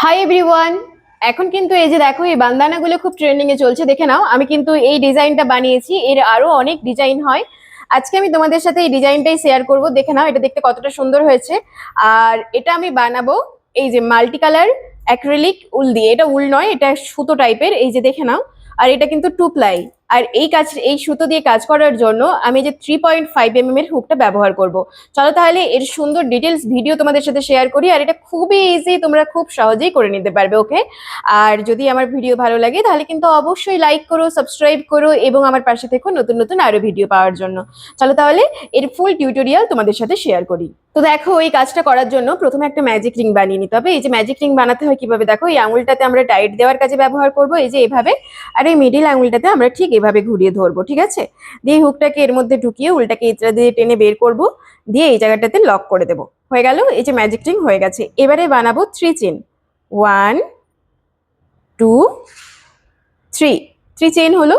Hi everyone. এখন কিন্তু এই যে দেখো এই বান্দানাগুলো খুব ট্রেন্ডিং এ চলছে, দেখে নাও। আমি কিন্তু এই ডিজাইনটা বানিয়েছি, এর আরো অনেক ডিজাইন হয়। আজকে আমি তোমাদের সাথে এই ডিজাইনটাই শেয়ার করব। দেখে নাও এটা দেখতে কতটা সুন্দর হয়েছে। আর এটা আমি বানাবো এই যে মাল্টি কালার অ্যাক্রিলিক উল দিয়ে। এটা উল নয়, এটা সুতো টাইপের, এই যে দেখে নাও। আর এটা কিন্তু টু প্লাই। আর এই সুতো দিয়ে কাজ করার জন্য আমি যে 3.5 mm এর হুকটা ব্যবহার করব। চলো তাহলে এর সুন্দর ডিটেলস ভিডিও তোমাদের সাথে শেয়ার করি। আর এটা খুবই ইজি, তোমরা খুব সহজেই করে নিতে পারবে, ওকে? আর যদি আমার ভিডিও ভালো লাগে তাহলে কিন্তু অবশ্যই লাইক করো, সাবস্ক্রাইব করো এবং আমার পাশে থেকো নতুন নতুন আরো ভিডিও পাওয়ার জন্য। চলো তাহলে এর ফুল টিউটোরিয়াল তোমাদের সাথে শেয়ার করি। তো দেখো, এই কাজটা করার জন্য প্রথমে একটা ম্যাজিক রিং বানিয়ে নিতে হবে। এই যে ম্যাজিক রিং বানাতে হয় কিভাবে, দেখো এই আঙুলটাতে আমরা টাইট দেওয়ার কাজে ব্যবহার করব, এই যে এভাবে। আর এই মিডিল আঙুলটাতে আমরা ঠিক এভাবে ঘুরিয়ে ধরবো, ঠিক আছে? দিয়ে হুকটাকে এর মধ্যে ঢুকিয়ে উল্টাকে ইচড়া দিয়ে টেনে বের করব, দিয়ে এই জায়গাটাতে লক করে দেবো। হয়ে গেল, এই যে ম্যাজিক রিং হয়ে গেছে। এবারে বানাবো 3 চেন। 1 2 3 চেন হলো।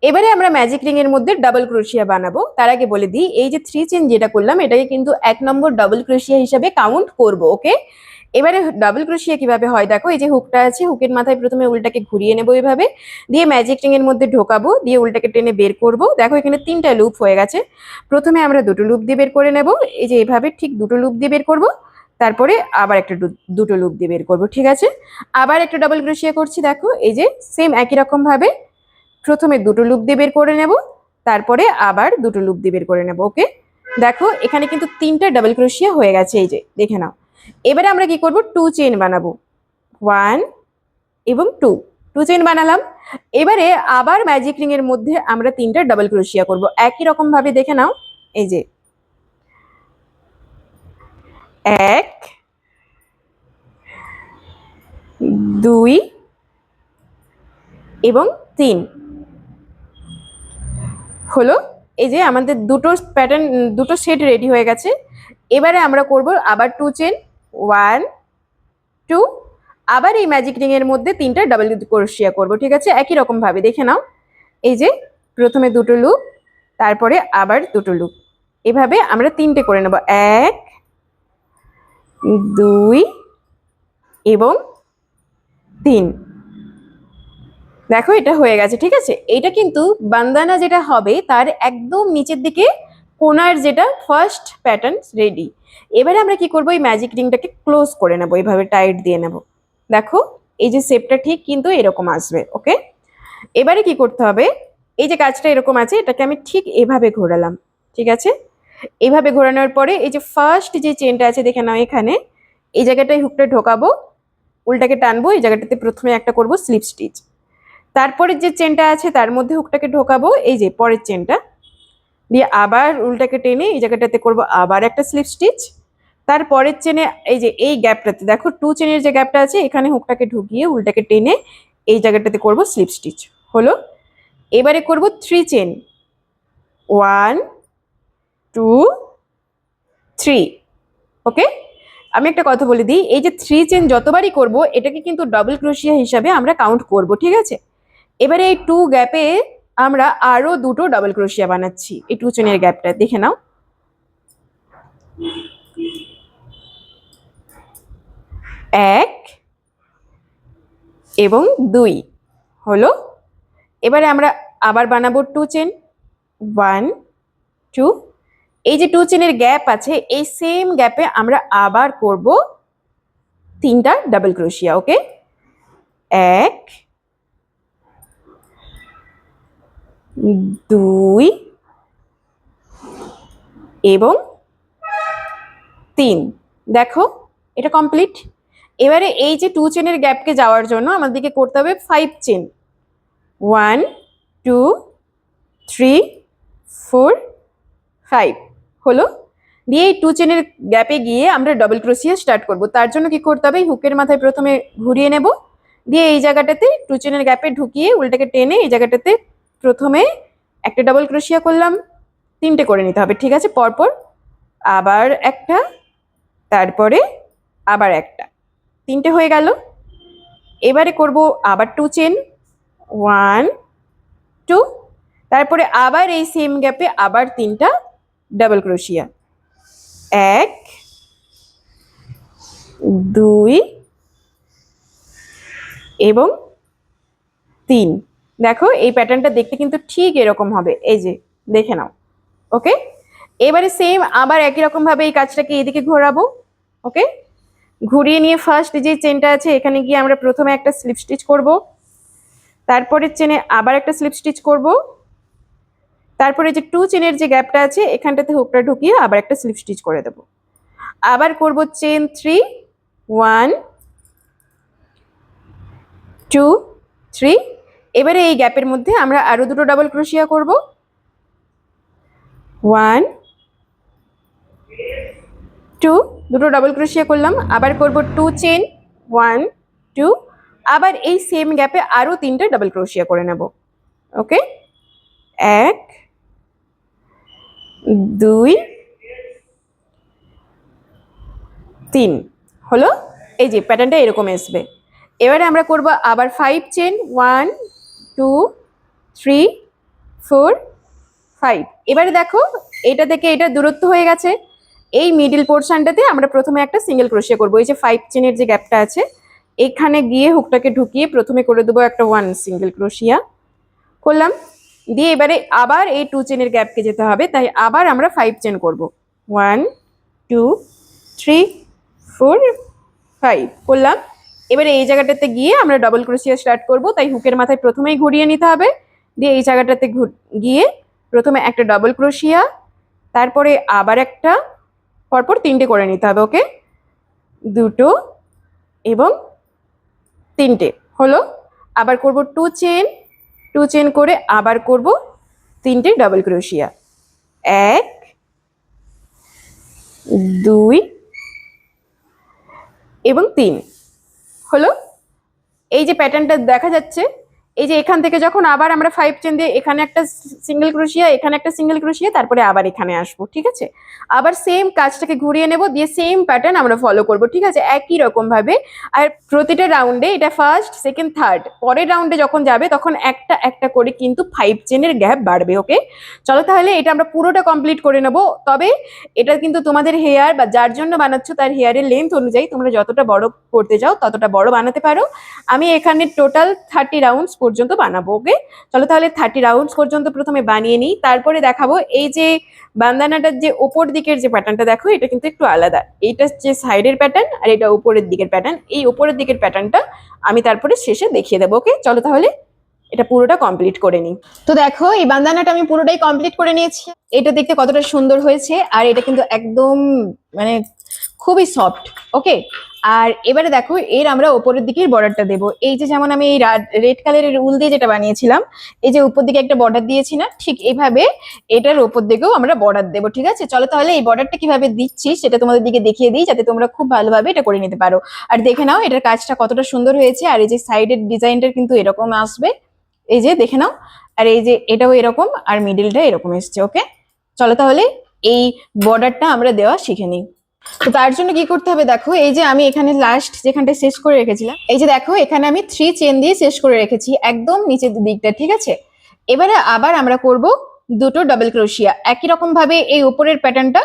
এবারে আমরা ম্যাজিক রিং এর মধ্যে ডাবল ক্রোশিয়া বানাবো। তার আগে বলে দিই, এই যে 3 চেন যেটা করলাম এটাকে কিন্তু 1 নম্বর ডাবল ক্রোশিয়া হিসাবে কাউন্ট করব, ওকে? এবারে ডাবল ক্রোশিয়া কিভাবে হয় দেখো, এই যে হুকটা আছে, হুকের মাথায় প্রথমে উল্টাকে ঘুরিয়ে নেবো এভাবে, দিয়ে ম্যাজিক রিং এর মধ্যে ঢোকাবো, দিয়ে উল্টাকে টেনে বের করব। দেখো এখানে 3টা লুপ হয়ে গেছে। প্রথমে আমরা দুটো লুপ দিয়ে বের করে নেব, এই যে এভাবে ঠিক দুটো লুপ দিয়ে বের করব। তারপরে আবার একটা দুটো লুপ দিয়ে বের করব, ঠিক আছে? আবার একটা ডাবল ক্রোশিয়া করছি, দেখো এই যে সেম একই রকম ভাবে প্রথমে দুটো লুপ দিয়ে বের করে নেব, তারপরে আবার দুটো লুপ দিয়ে বের করে নেব, ওকে? দেখো এখানে কিন্তু 3টা ডাবল ক্রোশিয়া হয়ে গেছে, এই যে দেখে নাও। এবারে আমরা কি করব, 2 চেন বানাবো। 1 এবং 2 চেন বানালাম। এবারে আবার ম্যাজিক রিং এর মধ্যে আমরা 3টা ডাবল ক্রোশিয়া করব একই রকম ভাবে, দেখে নাও। এই যে 1 2 এবং 3 হলো। এই যে আমাদের দুটো প্যাটার্ন, দুটো সেট রেডি হয়ে গেছে। এবারে আমরা করব আবার 2 চেন। 1 2, আবার এই ম্যাজিক রিং এর মধ্যে 3টা ডাবল ক্রোশিয়া করব, ঠিক আছে? একই রকম ভাবে দেখে নাও। এই যে প্রথমে দুটো লুপ, তারপরে আবার দুটো লুপ, এভাবে আমরা 3টে করে নেব। 1 2 এবং 3। দেখো এটা হয়ে গেছে, ঠিক আছে? এইটা কিন্তু বান্দানা যেটা হবে তার একদম নিচের দিকে কোনার যেটা ফার্স্ট প্যাটার্ন রেডি। এবারে আমরা কি করব, এই ম্যাজিক রিংটাকে ক্লোজ করে নেব, এইভাবে টাইট দিয়ে নেব। দেখো এই যে শেপটা ঠিক কিন্তু এরকম আসবে, ওকে? এবারে কি করতে হবে, এই যে কাজটা এরকম আছে, এটাকে আমি ঠিক এভাবে ঘোরালাম, ঠিক আছে? এইভাবে ঘোরানোর পরে এই যে ফার্স্ট যে চেনটা আছে দেখে নাও, এখানে এই জায়গাটায় হুকটা ঢোকাবো, উল্টাকে টানবো, এই জায়গাটাতে প্রথমে একটা করব স্লিপ স্টিচ। তারপরে যে চেনটা আছে তার মধ্যে হুকটাকে ঢোকাবো, এই যে পরের চেনটা দিয়ে আবার উল্টাকে টেনে এই জায়গাটাতে করব আবার একটা স্লিপ স্টিচ। তারপরের চেনে এই যে এই গ্যাপটাতে দেখো 2 চেনের যে গ্যাপটা আছে, এখানে হুকটাকে ঢুকিয়ে উল্টাকে টেনে এই জায়গাটাতে করব স্লিপ স্টিচ, হলো। এবারে করব 3 চেন। 1 2 3, ওকে? আমি একটা কথা বলে দিই, এই যে 3 চেন যতবারই করব এটাকে কিন্তু ডাবল ক্রোশিয়া হিসাবে আমরা কাউন্ট করব, ঠিক আছে? এবারে এই 2 গ্যাপে আমরা আরো দুটো ডাবল ক্রোশিয়া বানাচ্ছি, এই 2 চেনের গ্যাপটা দেখে নাও। 1 এবং 2 হলো। এবারে আমরা আবার বানাবো 2 চেন। 1 2, এই যে 2 চেনের গ্যাপ আছে এই সেম গ্যাপে আমরা আবার করব 3টা ডাবল ক্রোশিয়া, ওকে? 1 2 এবং 3। দেখো এটা কমপ্লিট। এবারে এই যে 2 চেনের গ্যাপকে যাওয়ার জন্য আমাদেরকে করতে হবে 5 চেন। 1 2 3 4 5 হলো। দিয়ে এই 2 চেনের গ্যাপে গিয়ে আমরা ডাবল ক্রোশিয়া স্টার্ট করব। তার জন্য কি করতে হবে, হুকের মাথায় প্রথমে ঘুরিয়ে নেব, দিয়ে এই জায়গাটাতে 2 চেনের গ্যাপে ঢুকিয়ে উল্টাকে টেনে এই জায়গাটাতে প্রথমে একটা ডাবল ক্রোশিয়া করলাম, 3টে করে নিতে হবে, ঠিক আছে? পরপর আবার একটা, তারপরে আবার একটা, 3টে হয়ে গেল। এবারে করব আবার 2 চেন। 1 2, তারপরে আবার এই সেম গ্যাপে আবার 3টা ডাবল ক্রোশিয়া। 1 2 এবং 3। দেখো এই প্যাটার্নটা দেখতে কিন্তু ঠিক এরকম হবে, এই যে দেখে নাও। ওকে, এবারে সেম আবার একই রকম ভাবে এই কাজটাকে এদিকে ঘোরাবো। ওকে, ঘুরিয়ে নিয়ে ফার্স্ট যে চেনটা আছে এখানে গিয়ে আমরা প্রথমে একটা স্লিপ স্টিচ করব, তারপরের চেনে আবার একটা স্লিপ স্টিচ করব, তারপরে যে 2 চেনের যে গ্যাপটা আছে এখানটাতে হুকটা ঢুকিয়ে আবার একটা স্লিপ স্টিচ করে দেব। আবার করব চেন 3, 1 2 3। এবারে এই গ্যাপের মধ্যে আমরা আরো দুটো ডাবল ক্রোশিয়া করব, 1 2, দুটো ডাবল ক্রোশিয়া করলাম। আবার করব 2 চেন, 1 2, আবার এই সেম গ্যাপে আরো 3টে ডাবল ক্রোশিয়া করে নেব। ওকে, 1 2 3 হলো। এই যে প্যাটার্নটা এরকম আসবে। এবারে আমরা করব আবার 5 চেন, 1 2 3 4 5। এবারে দেখো এটা থেকে এটা দূরত্ব হয়ে গেছে, এই মিডল পোর্শনটাতে আমরা প্রথমে একটা সিঙ্গেল ক্রোশিয়া করব। এই যে 5 চেনের যে গ্যাপটা আছে এখানে গিয়ে হুকটাকে ঢুকিয়ে প্রথমে করে দেবো একটা 1 সিঙ্গেল ক্রোশিয়া করলাম, দিয়ে এবারে আবার এই 2 চেনের গ্যাপকে যেতে হবে, তাই আবার আমরা 5 চেন করব। 1 2 3 4 5 করলাম। এবারে এই জায়গাটাতে গিয়ে আমরা ডাবল ক্রোশিয়া স্টার্ট করব, তাই হুকের মাথায় প্রথমেই ঘুরিয়ে নিতে হবে, দিয়ে এই জায়গাটাতে গিয়ে প্রথমে একটা ডাবল ক্রোশিয়া, তারপরে আবার একটা, পরপর 3টে করে নিতে হবে। ওকে, 2 এবং 3টে হলো। আবার করব 2 চেন, 2 চেন করে আবার করব 3টে ডাবল ক্রোশিয়া, 1 2 এবং 3 হলো। এই যে প্যাটার্নটা দেখা যাচ্ছে, এই যে এখান থেকে যখন আবার আমরা 5 চেন দিয়ে এখানে একটা সিঙ্গেল ক্রোশিয়া, এখানে একটা সিঙ্গেল ক্রোশিয়া, তারপরে আবার এখানে আসবো। ঠিক আছে, আবার সেম কাজটাকে ঘুরিয়ে নেব, দিয়ে সেম প্যাটার্ন আমরা ফলো করব। ঠিক আছে, একই রকম ভাবে। আর প্রতিটা রাউন্ডে এটা ফার্স্ট সেকেন্ড থার্ড, পরের রাউন্ডে যখন যাবে তখন একটা একটা করে কিন্তু 5 চেনের গ্যাপ বাড়বে। ওকে, চলো তাহলে এটা আমরা পুরোটা কমপ্লিট করে নেব। তবে এটা কিন্তু তোমাদের হেয়ার বা যার জন্য বানাচ্ছ তার হেয়ারের লেন্থ অনুযায়ী তোমরা যতটা বড় করতে চাও ততটা বড় বানাতে পারো। আমি এখানে টোটাল 30 রাউন্ডস পর্যন্ত বানাবো। ওকে, চলো তাহলে 30 রাউন্ডস পর্যন্ত প্রথমে বানিয়ে নিই, তারপরে দেখাবো। এই যে বান্দানাটার যে ওপর দিকের যে প্যাটার্নটা দেখো এটা কিন্তু একটু আলাদা, এইটা যে সাইডের প্যাটার্ন আর এটা উপরের দিকের প্যাটার্ন। এই উপরের দিকের প্যাটার্নটা আমি তারপরে শেষে দেখিয়ে দেবো। ওকে, চলো তাহলে এটা পুরোটা কমপ্লিট করে নিই। তো দেখো এই বান্দানাটা আমি পুরোটাই কমপ্লিট করে নিয়েছি। এটা দেখতে কতটা সুন্দর হয়েছে, আর এটা কিন্তু একদম মানে খুবই সফট। ওকে, আর এবারে দেখো এর আমরা উপরের দিকের বর্ডারটা দেবো। এই যে যেমন আমি এই রেড কালারের উল দিয়ে যেটা বানিয়েছিলাম, এই যে উপর দিকে একটা বর্ডার দিয়েছি না, ঠিক এইভাবে এটার উপর দিকেও আমরা বর্ডার দেবো। ঠিক আছে, চলো তাহলে এই বর্ডারটা কিভাবে দিচ্ছি সেটা তোমাদের দিকে দেখিয়ে দিই, যাতে তোমরা খুব ভালোভাবে এটা করে নিতে পারো। আর দেখে নাও এটার কাজটা কতটা সুন্দর হয়েছে, আর এই যে সাইডের ডিজাইনটা কিন্তু এরকম আসবে, এই যে দেখে নাও। আর এই যে এটাও এরকম, আর মিডিলটা এরকম এসছে। ওকে, চলো তাহলে এই বর্ডারটা আমরা দেওয়া শিখে নিই। তো তার জন্য কি করতে হবে, দেখো এই যে আমি এখানে লাস্ট যেখানটা শেষ করে রেখেছিলাম, এই যে দেখো এখানে আমি 3 চেন দিয়ে শেষ করে রেখেছি একদম নিচের দিকটা। ঠিক আছে, এবারে আবার আমরা করব দুটো ডাবল ক্রোশিয়া। একই রকম ভাবে এই উপরের প্যাটার্নটা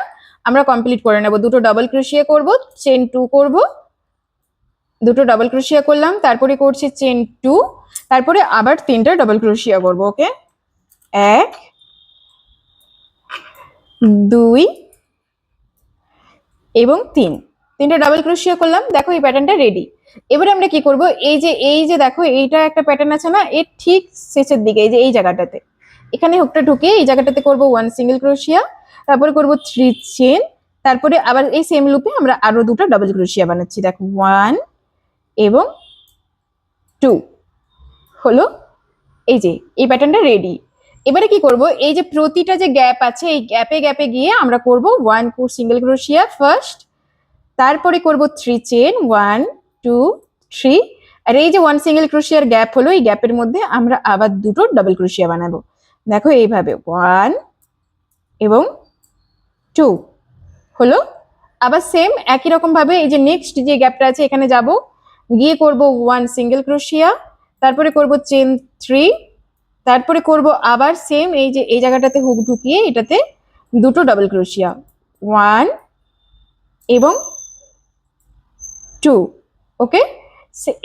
আমরা কমপ্লিট করে নেব। দুটো ডাবল ক্রোশিয়া করব, চেন 2 করব, দুটো ডাবল ক্রোশিয়া করলাম, তারপরে করছি চেন 2, তারপরে আবার 3টা ডাবল ক্রোশিয়া করব। ওকে, 1 2 এবং 3টে ডাবল ক্রোশিয়া করলাম। দেখো এই প্যাটার্নটা রেডি। এবারে আমরা কি করব, এই যে দেখো এইটা একটা প্যাটার্ন আছে না, এর ঠিক শেষের দিকে এই যে এই জায়গাটাতে এখানে হুকটা ঢুকিয়ে এই জায়গাটাতে করব 1 সিঙ্গেল ক্রোশিয়া, তারপরে করব 3 চেন, তারপরে আবার এই সেম লুপে আমরা আরো দুটো ডাবল ক্রোশিয়া বানাচ্ছি। দেখো 1 এবং 2 হলো। এই যে এই প্যাটার্নটা রেডি। এবারে কি করব, এই যে প্রতিটা যে গ্যাপ আছে এই গ্যাপে গ্যাপে গিয়ে আমরা করব 1 সিঙ্গেল ক্রোশিয়া ফার্স্ট, তারপরে করব 3 চেন 1 2 3, আর এই যে 1 সিঙ্গেল ক্রোশিয়ার গ্যাপ হলো এই গ্যাপের মধ্যে আমরা আবার দুটো ডাবল ক্রোশিয়া বানাবো। দেখো এইভাবে 1 এবং 2 হলো। আবার সেম একই রকম ভাবে এই যে নেক্সট যে গ্যাপটা আছে এখানে যাব, গিয়ে করব 1 সিঙ্গেল ক্রোশিয়া, তারপরে করব চেন 3, তারপরে করব আবার সেম এই যে এই জায়গাটাতে হুক ঢুকিয়ে এটাতে দুটো ডাবল ক্রোশিয়া 1 এবং 2। ওকে,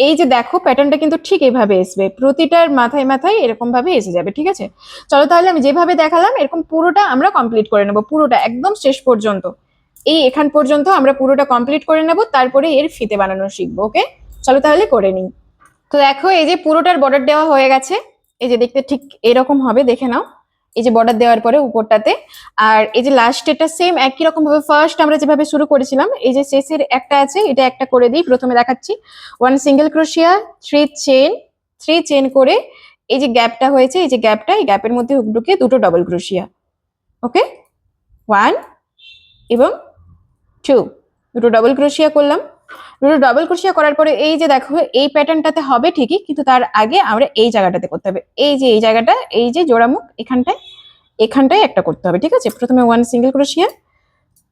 এই যে দেখো প্যাটার্নটা কিন্তু ঠিক এইভাবে আসবে, প্রতিটার মাথায় মাথায় এরকম ভাবে এসে যাবে, ঠিক আছে। চলো তাহলে আমি যেভাবে দেখালাম এরকম পুরোটা আমরা কমপ্লিট করে নেবো, পুরোটা একদম শেষ পর্যন্ত, এই এখান পর্যন্ত আমরা পুরোটা কমপ্লিট করে নেব, তারপরে এর ফিতে বানানো শিখবো। ওকে, চলো তাহলে করে নিই। তো দেখো এই যে পুরোটার বর্ডার দেওয়া হয়ে গেছে, এই যে দেখতে ঠিক এরকম হবে, দেখে নাও। এই যে বর্ডার দেওয়ার পরে উপরটাতে, আর এই যে লাস্টেরটা সেম একই রকম ভাবে ফার্স্ট আমরা যেভাবে শুরু করেছিলাম, এই যে শেষের একটা আছে এটা একটা করে দিই। প্রথমে দেখাচ্ছি, 1 সিঙ্গেল ক্রোশিয়া, 3 চেন করে এই যে গ্যাপটা হয়েছে, এই যে গ্যাপটা, এই গ্যাপের মধ্যে হুক ঢুকিয়ে 2টো ডাবল ক্রোশিয়া। ওকে, 1 এবং 2, 2টো ডাবল ক্রোশিয়া করলাম। 2টো ডাবল ক্রোশিয়া করার পরে এই যে দেখো এই প্যাটার্নটাতে হবে ঠিকই, কিন্তু তার আগে আমরা এই জায়গাটাতে করতে হবে, এই যে এই জায়গাটা, এই যে জোড়া মুখ এখানটায় একটা করতে হবে, ঠিক আছে। প্রথমে 1 সিঙ্গেল ক্রোশিয়া,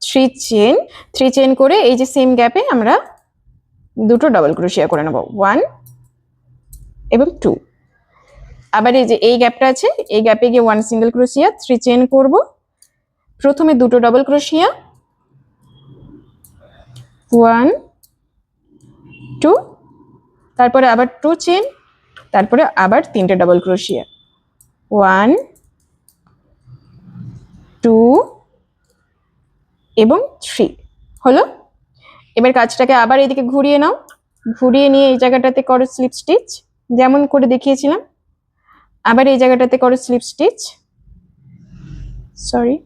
3 চেন করে এই যে সেম গ্যাপে আমরা 2টো ডাবল ক্রোশিয়া করে নেব, 1 এবং 2। আবার এই যে এই গ্যাপটা আছে, এই গ্যাপে গিয়ে 1 সিঙ্গেল ক্রোশিয়া, 3 চেন করব, প্রথমে 2টো ডাবল ক্রোশিয়া, 1 2, তারপরে আবার 2 চেন, তারপরে আবার 3টে ডাবল ক্রোশিয়া, 1 2 এবং 3 হলো। এবার কাজটাকে আবার এদিকে ঘুরিয়ে নাও, ঘুরিয়ে নিয়ে এই জায়গাটাতে করো স্লিপ স্টিচ, যেমন করে দেখিয়েছিলাম। আবার এই জায়গাটাতে করো স্লিপ স্টিচ, সরি,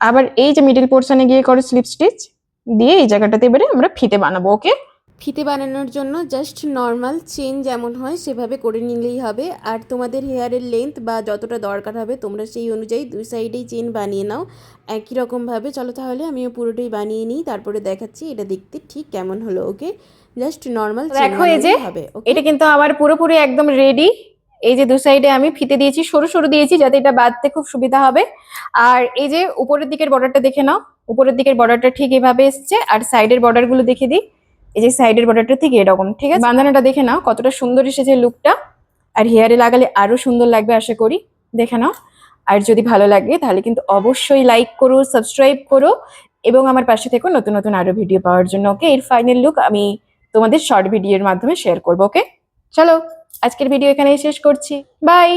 আবার এই যে মিডল পোর্শনে গিয়ে করো স্লিপ স্টিচ দিয়ে এই জায়গাটাতে এবারে আমরা ফিতে বানাবো। ওকে, ফিতে বানানোর জন্য জাস্ট নর্মাল চেন যেমন হয় সেভাবে করে নিলেই হবে। আর তোমাদের হেয়ারের লেন্থ বা যতটা দরকার হবে তোমরা সেই অনুযায়ী দুই সাইডেই চেন বানিয়ে নাও একই রকমভাবে। চলো তাহলে আমিও পুরোটাই বানিয়ে নিই, তারপরে দেখাচ্ছি এটা দেখতে ঠিক কেমন হলো। ওকে, জাস্ট নর্মাল চেন দেখো এই যে বানালেই হবে। এটা কিন্তু আমার পুরোপুরি একদম রেডি। এই যে দু সাইডে আমি ফিতে দিয়েছি, সরু সরু দিয়েছি যাতে এটা বাঁধতে খুব সুবিধা হবে। আর এই যে উপরের দিকের বর্ডারটা দেখে নাও, উপরের দিকের বর্ডারটা ঠিক এভাবে এসছে, আর সাইডের বর্ডার গুলো দেখে দিই, এই যে সাইডের বর্ডারটা ঠিক এরকম, ঠিক আছে। বাঁধানোটা দেখে নাও কতটা সুন্দর এসেছে লুকটা, আর হেয়ারে লাগালে আরো সুন্দর লাগবে আশা করি, দেখে নাও। আর যদি ভালো লাগে তাহলে কিন্তু অবশ্যই লাইক করো, সাবস্ক্রাইব করো, এবং আমার পাশে থেকো নতুন নতুন আরো ভিডিও পাওয়ার জন্য। ওকে, এর ফাইনাল লুক আমি তোমাদের শর্ট ভিডিওর মাধ্যমে শেয়ার করবো। ওকে, চলো আজকের ভিডিও এখানেই শেষ করছি, বাই।